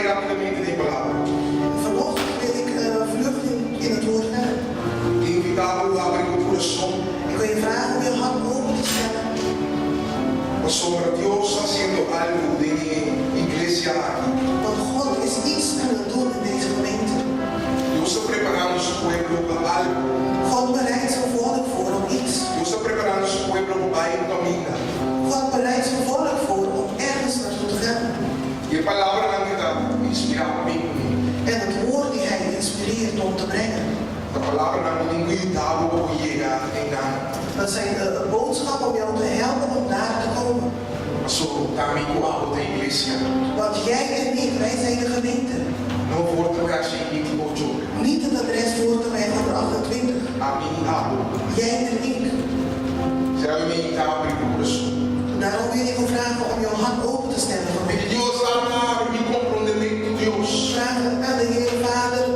ir rápidamente de palabra. Vanochtend wil ik vluchten in het woord gaan. Invitado a abrir tu corazón. Ik wil je vragen om je hart open te stellen. Sobre Dios haciendo algo de mi iglesia aquí. Want God is iets aan het doen in deze gemeente. Dios está preparando su pueblo para algo. God bereidt zijn volk voor om iets. Dios está preparando su pueblo para ir camino. God bereidt zijn volk voor om ergens naartoe te gaan. Y la palabra que está inspirada a mí. En het woord die hij inspireert om te brengen. La palabra que me invitado a llegar en nada. Dat zijn boodschappen om jou te helpen om daar te komen. So, también como de iglesia. Want jij en ik, wij zijn de gemeente. No wordt er als je niet op joh. Niet het adres Voorteweg nummer 28. Amin, abo. Jij en ik. Será que me invitado a abrir tu corazón. Daarom wil ik u vragen om jouw hart open te stellen. Porque Dios habla mi comprendimiento Dios. Vraag aan de Heer Vader,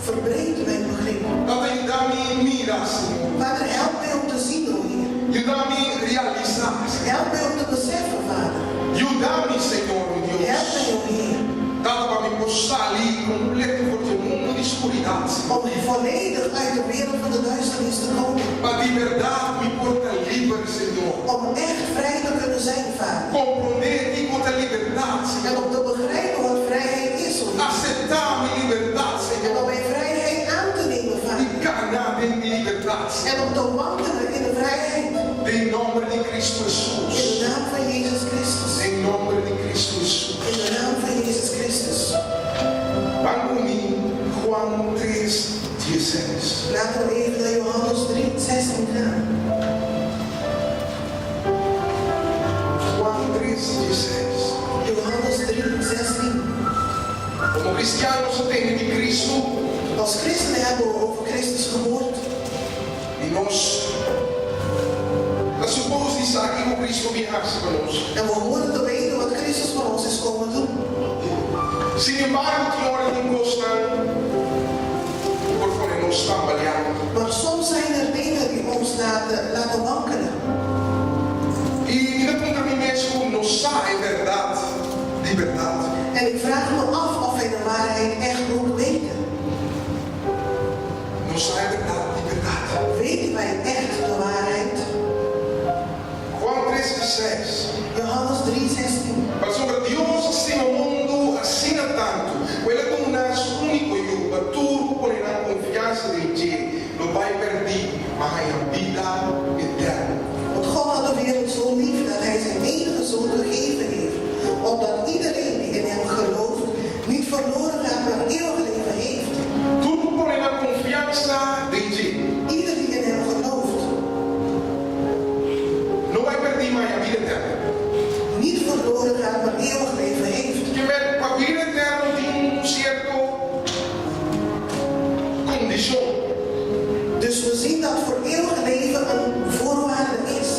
verbreed mijn begrip. Dat ayúdame a mirar, Señor. Vader, help mij om te zien, o Heer. Ayúdame a realizar. Help mij om te beseffen, Vader. Ayúdame, Señor, Dios. Help mij, o Heer. Dá para me postar ali completo porque o mundo de escuridade. Om volledig uit de wereld van de duisternis te komen. Para de verdade me porta livre, Senhor. Om echt vrij te kunnen zijn, Vader. Compreender que quanto a liberdade, En om te begrijpen wat vrijheid is, o Heer. aceitar a minha liberdade, En Senhor. om mijn vrijheid aan te nemen, E Vader. caminhar em minha liberdade. En om te wandelen in de vrijheid. Em nome de Cristo In Jesus. de naam van Jezus Christus. Em nome de Cristo Jesus. In de naam van Jezus Christus. Vá comigo, João 3:16. Laten we even naar Johannes 3:16 gaan. João 3:16. Johannes 3:16. Como cristianos entendem de Cristo. Als christenen hebben we over Christus gehoord. E nós, nós supomos disso aqui com Cristo viesse conosco. En we horen te weten wat Christus voor ons is komen doen. Sin embargo, tinha hora de encostar por fora nós trabalhando. Maar soms zijn er dingen die ons laten wankelen. E ainda contra mim mesmo, não sai verdade, de verdade. En ik vraag me af of wij de waarheid echt goed weten. Não sai verdade, de verdade. Weten wij echt de waarheid? João 3:16. Johannes 3:16. Mas sobre Deus assim o mundo, assim tanto. Ele como nasce único e o baturo porém a confiança em ti, não vai perder, mas a vida eterna. Want God had de wereld zo lief dat hij zijn enige zoon gegeven heeft. Opdat iedereen die in hem gelooft niet verloren gaat, maar eeuwig leven heeft. Tudo porém a confiança em ti. Ieder die in hem gelooft. Não vai perder, mas a vida eterna. Niet verloren gaat, maar eeuwig leven heeft. Que a vida eterna tem certo condição. Dus we zien dat voor eeuwig leven een voorwaarde is.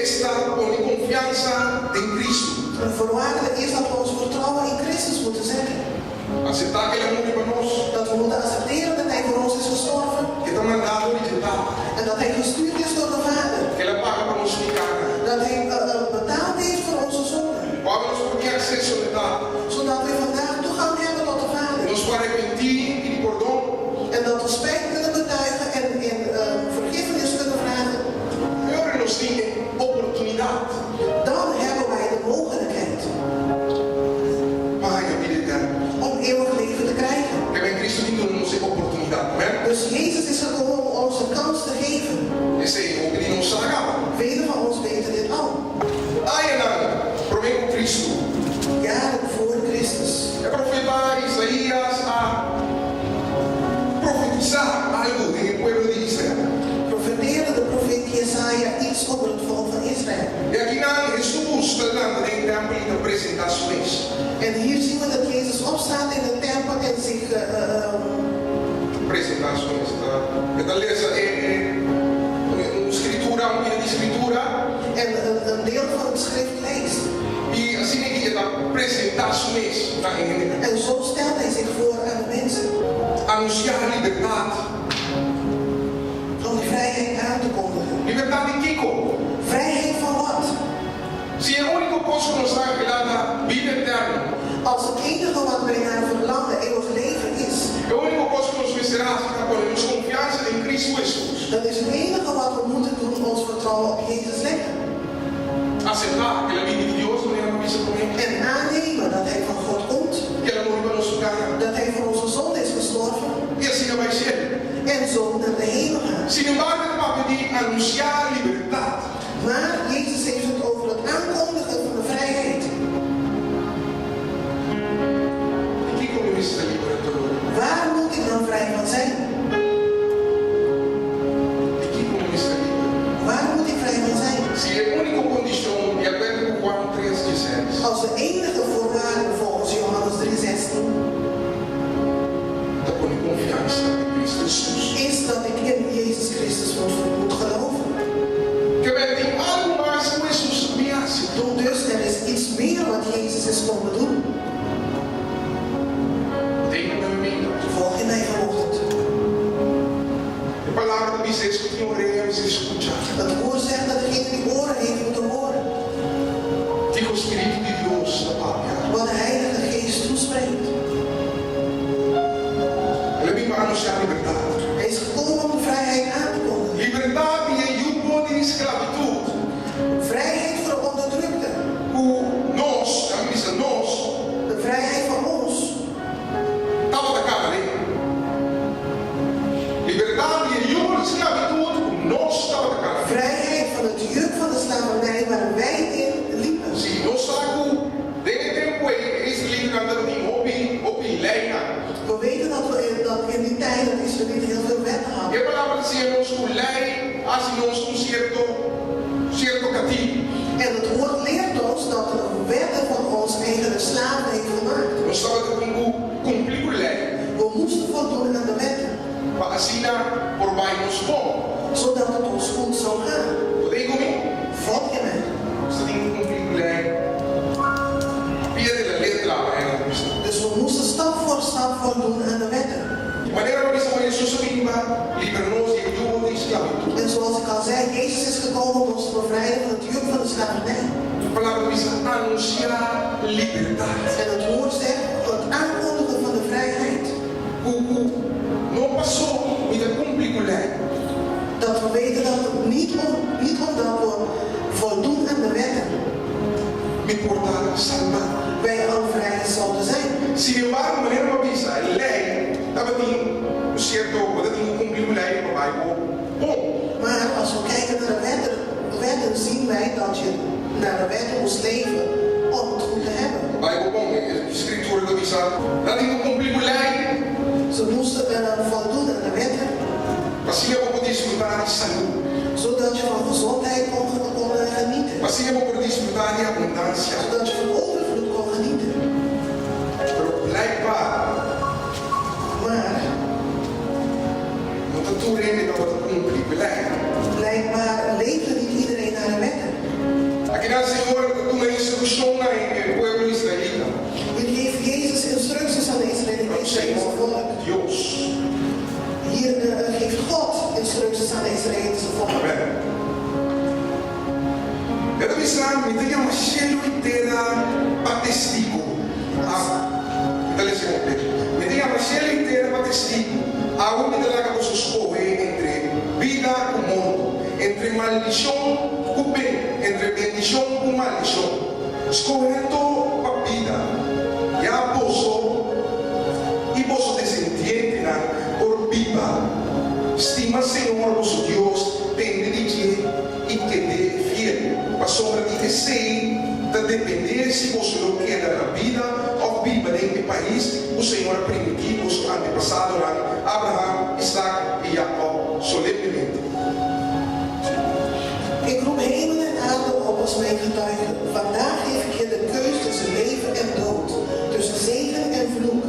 Esta com confiança em Cristo. Een voorwaarde is dat we ons vertrouwen in Christus moeten zetten. Aceitar que Ele morreu por nós. Dat we moeten accepteren dat hij voor ons is gestorven. Que está mandado e rejeitado. En dat hij gestuurd is door de Vader. Que Ele paga para nos ficar. Dat hij betaald heeft voor onze zonden. Para nós poder acesso à verdade. Zodat we vandaag toegang hebben tot de Vader. Nos para arrepentir e de perdão. En dat we spijt kunnen betuigen en vergiffenis kunnen vragen. Agora nós temos oportunidade. Dan hebben wij de mogelijkheid Pai, a vida eterna. om eeuwig leven te krijgen. Que bem Cristo não nos deu oportunidade, não é? Dus Jezus is gekomen om ons een kans te geven. Esse é o que Ele nos sagava. Velen van ons weten dit al. Ai, não. Provém com Cristo. Jaren voor Christus. É profeta Isaías a profetizar algo em el pueblo de Israel. Profeteerde de profeet Jesaja iets over het volk van Israël. E aqui na Jesus falando em templo de apresentações. En hier zien we dat Jezus opstaat in de tempel en zich Apresentações, tá? Beleza, uma escritura, um dia de escritura. en een deel van het schrift leest. E assim é que apresentações, tá? En zo stelt hij zich voor aan de mensen. Anunciar a liberdade. Om de vrijheid aan te kondigen. Liberdade de Kiko. Vrijheid van wat? Se é o único coisa que nos dá a vida eterna. Als het enige wat vertrouwen op Jezus leggen. Aceptar que la vida de Dios no era misa con él. En aannemen dat Hij van God komt. Que él murió por nuestro pecado. Dat Hij voor onze zonde is gestorven. Y así no va a ser. En zo naar de hemel gaat. Sin embargo, él va a pedir anunciar libertad. Maar Jezus heeft het over het aankondigen van de vrijheid. ¿Y qué comunista libertador? Waar moet ik dan vrij van zijn? ¿Y qué comunista libertador? Waar moet ik vrij van zijn? Si la única condición, de acuerdo con Juan 3:16, Als de enige voorwaarde volgens Johannes 3:16 da con confianza en Cristo Jesús. is dat ik in Jezus Christus moet geloven. Que tem algo mais que Jesus me aceitou. Dus er is iets meer wat Jezus is komen doen. Tenho na minha. Volg je mij vanochtend. A palavra me diz que tinha orelhas e escutar. Het woord zegt dat degene die oren heeft moeten horen. Que o Espírito de Deus da palavra. Wat de Heilige Geest toespreekt. Ela vem para anunciar liberdade. Hij is gekomen om de vrijheid aan te kondigen. Liberdade e jugo de esclavitud. Vrijheid voor de onderdrukte. Nós, a Bíblia diz nós, De vrijheid van ons. estava da cara dele. Liberdade e jugo de esclavitud, nós estava da cara. Vrijheid van het juk van de slavernij waar wij in liepen. Se nós saco, deve ter esse livro cantando em opi leina. We weten dat in die tijd dat Israëlieten heel veel wetten E hadden. a palavra dizia nós o lei, assim nós certo cativo. En het woord leert ons dat de wetten van ons eigenlijk slaven heeft gemaakt. Nós estava cumprir com a lei. We moesten voldoen aan de wetten, Para assim por vai nos bom. zodat het ons goed zou gaan. Podem comigo? Volg je mij? Você tem que cumprir com a lei. Via de la letra é a Cristo. Dus we moesten stap voor stap voldoen aan de wetten. De maneira como isso Jesus vinha liberou-nos de jugo de esclavitud. En zoals ik al zei, Jezus is gekomen om ons te bevrijden van het juk van de slavernij. A palavra diz anunciar liberdade. En het woord zegt het aankondigen van de vrijheid. Não passou, ainda cumprir com a lei. Dat we weten dat het niet omdat we voldoen aan de wetten Me portar salvar. wij al vrij zouden zijn. Sin embargo, a maneira como diz a lei, estava um certo, quando tinha cumprir com a lei, papai, bom. Maar als we kijken naar de wetten zien wij dat je naar de wetten moest leven om het goed te hebben. Papai, bom, a escritura do diz, não tinha cumprir com a lei. Ze moesten voldoen aan de wetten, Assim eu vou poder desfrutar de saúde. zodat je van gezondheid kon genieten. Assim eu vou poder desfrutar de abundância. Zodat je van overvloed kon genieten. Pero blijkbaar, Maar não está tudo ainda para cumprir com a lei. blijkbaar leefde niet iedereen naar de wetten. Aqui na Senhora, tu me instrução no povo israelita. Hier geeft Jezus instructies aan de Israëlieten. O Senhor, Deus. Hier geeft God instructies aan de Israëlische volk. Amém. Eu me chamo, me tenho uma cheio inteira para testigo. Me tenho uma cheio inteira para testigo. Aonde ela que você escolhe entre vida e mundo, entre maldição e bem, entre bendição e maldição. Escolhendo a vida. Já posso descendente por viva. Estima Senhor, vosso Deus, tem de dizer e que dê fiel. A sombra de receio, da dependência, você não quer da vida, ou viva em que país o Senhor permitiu os antepassados, Abraham, Isaac e Jacob, solenemente. Ik roep hemel en aarde op als mijn getuigen. Vandaag geef ik je de keus tussen leven en dood. Tussen zegen en vloek.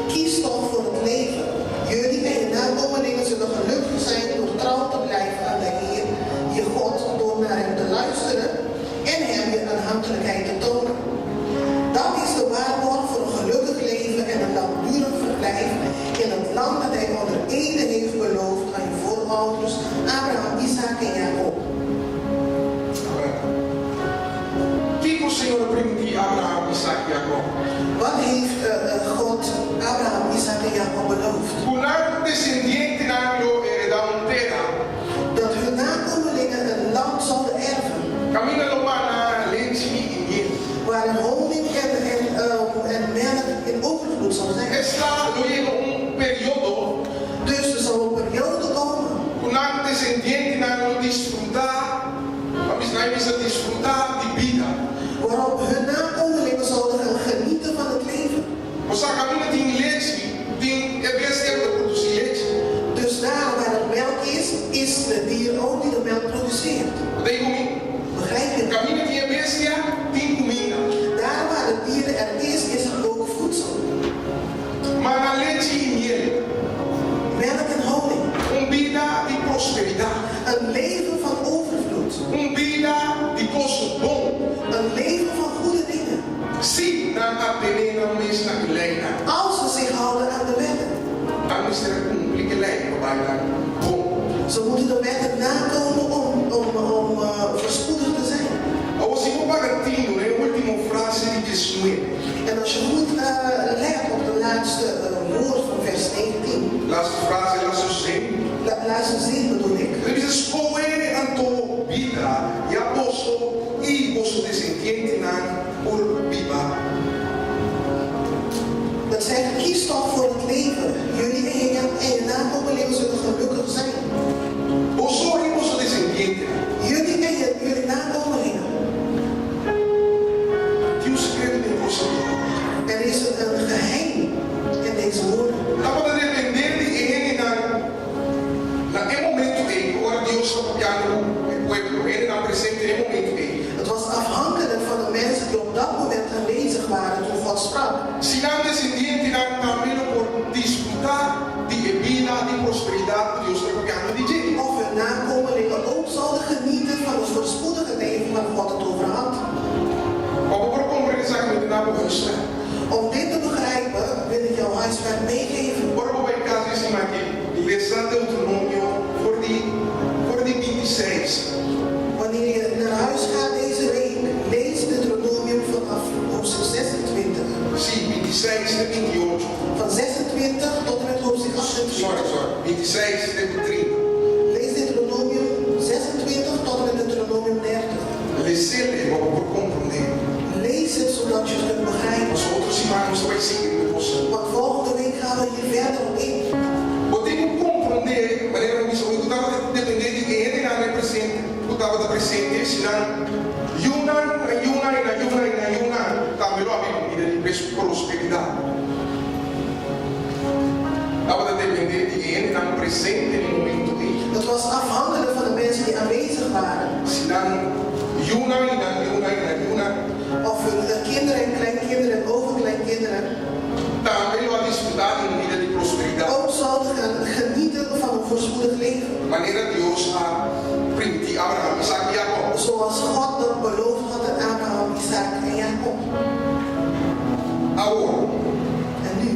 Kies toch voor het leven. Jullie en je nakomelingen zullen gelukkig zijn door trouw te blijven aan de Heer, je God, door naar hem te luisteren en hem je aanhankelijkheid te tonen. Dat is de waarborg voor een gelukkig leven en een langdurig verblijf in het land dat hij onder ede heeft beloofd aan je voorouders, Abraham, Isaac en Jacob. Que o Senhor permitiu Abraham, Isaac e Jacob? Wat heeft God Abraham, Isaac en Jacob beloofd? Una descendiente heredar terra. Dat hun nakomelingen een land vamos a desfrutar de vida. Waarop hun nakomelingen zouden gaan genieten van het leven. Você caminha tem leite, tem é bem tempo de produzir leite. Dus daar waar er melk is de dier ook die de melk produceert. Tem comida. Begrijp je? Caminha tem bestia, tem comida. Daar waar de dieren er is er ook voedsel. Mas na leite e miel, Melk en honing. vida de prosperidade. Een leven van overvloed. Vida de coisa bom. Een leven van goede dingen. Se não atender na mesma lei, Als we zich houden aan de wetten. dan is er een lei bijna bom. Ze moeten de wetten nakomen om voorspoedig te zijn. Als je op Argentino, de última frase de 19. En als je goed let op de laatste woord van vers 19. Laatste frase, laatste zin. Laatste zin bedoel ik. Ele diz: escolhe a tua vida e aposto e vosso descendente por viva. Dat zegt, kies toch voor het leven. Jullie en je nakomelingen zullen gelukkig zijn. Vosso e vosso descendente. Jullie en jullie nakomelingen. Tinha um segredo em você. Er is een geheim in deze woorden. Estava a depender de ele naquele momento em agora Deus está apoiando o povo. Ele está presente no momento em. Het was afhankelijk van de mensen die op dat moment aanwezig waren toen God sprak. Se não descendente não também por desfrutar de vida de prosperidade que Deus está apoiando de gente. Of hun nakomelingen ook zouden genieten van het voorspoedige leven waar God het over had. Para compreender muito na bolsa. Om dit te begrijpen wil ik jouw huiswerk meegeven. Agora vou em casa em cima aqui. Lezer Deuteronômio por de 26. Wanneer je naar huis gaat deze week, lees Deuteronomium vanaf hoofdstuk 26. Sim, 26 de 28. Van 26 tot en met hoofdstuk 28. Sorry. 26 de 30. Lees Deuteronomium 26 tot en met Deuteronomium 30. Lezer para compreender. Lees het zodat je het kunt begrijpen. Os outros irmãos vai seguir com você. Want volgende week gaan we hier verder op in. Eu tenho que compreender, maneira como eu estava dependendo de quem ele não é presente, eu estava da presente, senão, Yunan, também não havia vida de prosperidade. Estava a depender de quem ele não é presente no momento em. Het was afhankelijk van de mensen die aanwezig waren. Senão, Yunan. Of hun kinderen en kleinkinderen en overkleinkinderen Também não há dificuldade em vida de prosperidade. ook zouden gaan genieten van een voorspoedig leven. Maneira Deus a permitir Abraão, Isaac e Jacó. Zoals God dat beloofd had aan Abraham, Isaac en Jacob. Agora, En nu?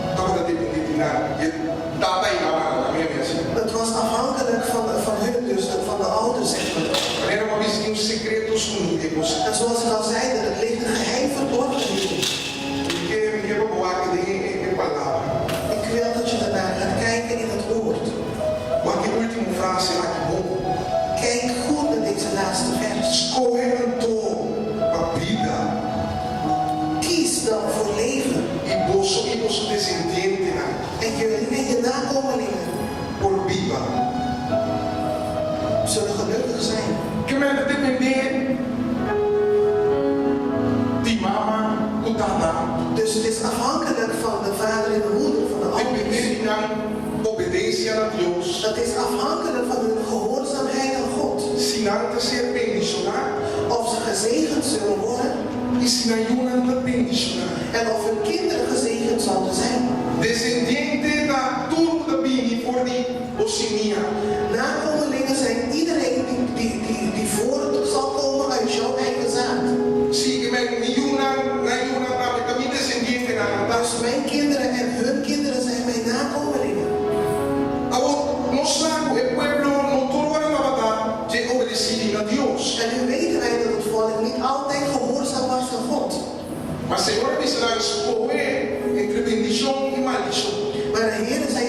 estava a depender de nada. Estava aí na minha mesa. Het was afhankelijk van hun dus, en van de ouders zeg maar. Era uma vez que um segredo escondido. En zoals ik al zei, er ligt een geheim verborgen in. Que eu vou aqui em palavra. Ik wil dat je daarnaar gaat kijken in het woord. Mas que última frase lá que bom. Kijk goed naar deze laatste vers. Escorrentou a vida. Kies dan voor leven. E vosso descendente En jullie en je nakomelingen por viva. zullen gelukkig zijn. Que vai depender de mama, do tata. Dus het is afhankelijk van de vader en de moeder, van de Depender ouders. de não obediência a Deus. Het is afhankelijk van hun gehoorzaamheid aan God. Se não te ser bendicionado. Of ze gezegend zullen worden E se não não bendicionado. en of hun kinderen gezegend zouden zijn. Descendente da turma da Bini por de Oceania. Nakomelingen zijn iedereen die voort zal komen uit jouw eigen zaad. Sim, que me também descendente na. Dus mijn kinderen en hun kinderen zijn mijn nakomelingen. Nós sabemos, o pueblo não todo era nada de obedecer a Deus. En nu weten wij dat het volk niet altijd gehoorzaam was aan God. Mas Senhor precisa escolher entre bendição e maldição. Maar de Heer zei,